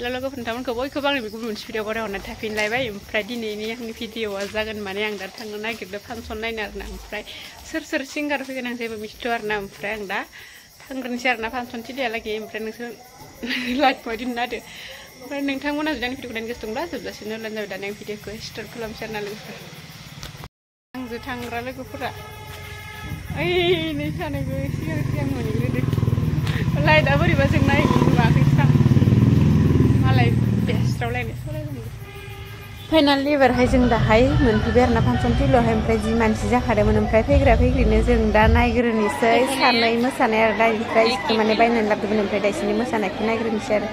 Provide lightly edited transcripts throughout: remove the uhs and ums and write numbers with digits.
แล้วเราก็พันธมันก็บอกคือบ้างในกุศลวิดีโอก็ได้นะถ้าฟินไลฟ์ไว้ฟรายดี้นี้ยังวิดีโอจะกันมาเนี่ยยังดัดทางนั้นเก็บได้พันส่วนไหนนะฟรายเสิร์ชซิงการ์ฟิกันยังเซฟมิสต์วาร์นะฟรายยังได้ทางกันเชียร์นะพันส่วนที่เดียร์ลagiฟรายนึกถึงไลฟ์มาดินนั่นเด้ฟรายนึกทางมันจะยังวิดีโอนั้นก็ส่งได้สุดแล้วสินั้นเราจะยังวิดีโอก็สตาร์ทคลามเชียร์นั่นเลยทางจะทางเราเลยก็พูดอะนี่ค่ะนี่ก็เสียงเหมือนนี้เลยไลฟ์ได้บริบทสิ่งไหนมาสิ่งสั่งMalay best orang ni. Finally berhai jeng dah hai, menpi ber na pancon tilo hai preji mansi jah ada menemprai grafik ini jeng dah naik gerni say sanai mesana ada price kemana bayi nan lap menemprai dari sini mesana kena gerni share.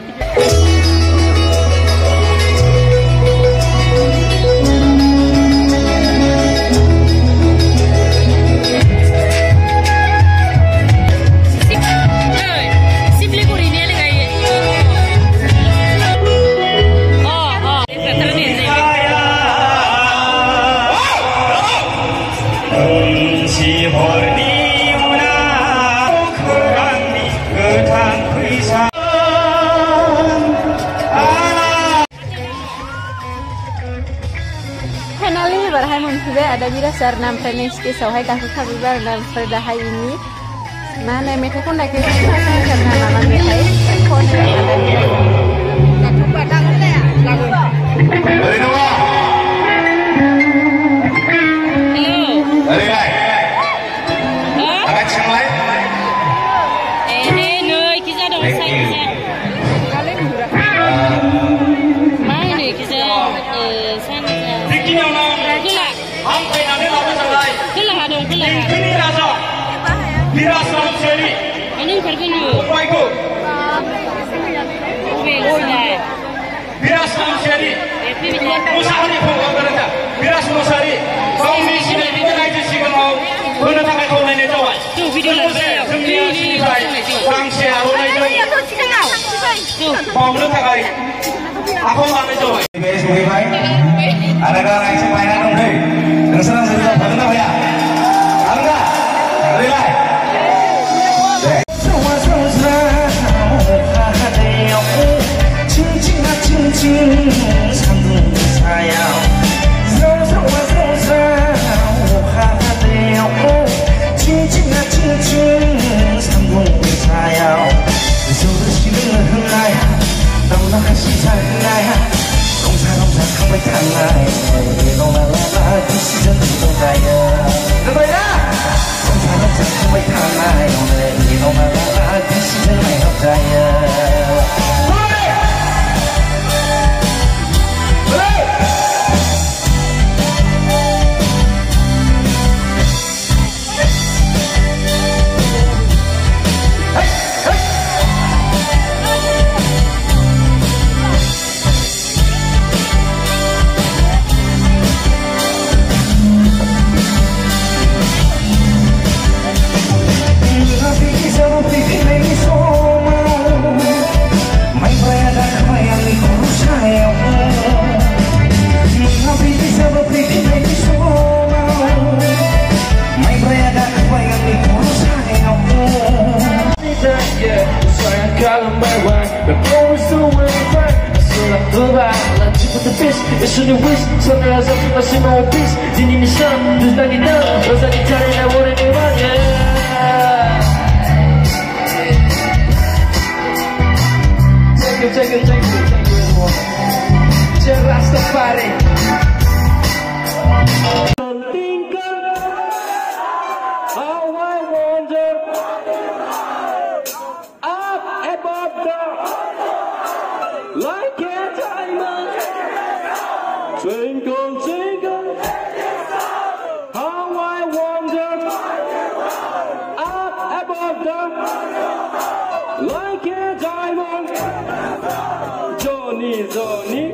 Berhai menghibur ada bila sarnam tenis ke sahai kasus kabar dan perdahai ini mana mereka pun nak kerana nama mereka pun ada di nak cuba dah le lagu Hari lai agak cang lai noi kita dah selesai kalian murah mai ni kita sana Hampai nanti lalu selesai. Kelah ada, kelah. Ini rasa. Dirasa sendiri. Ini pergi ni. Apa itu? Dirasa sendiri. Musari pun berada. Dirasa musari. Kau ni sini kita lagi sih kalau mana tak kau ni jawab. Tu video lagi. Ini orang siapa ni jawab. Tu. Kau mana tak kau? Aku mana jawab. Ada orang yang sepainan dong deh. Senang saja, bagaimana ya? Angga, relai. It's in the wish, sunrise up, I see my peace. Dini ni sun, dus lagi dah. Rasa di cari nak boleh ni mana? Thank you everyone. Jelas Rastafari. Twinkle, twinkle, how I wonder, up above them, like a diamond. Johnny, Johnny.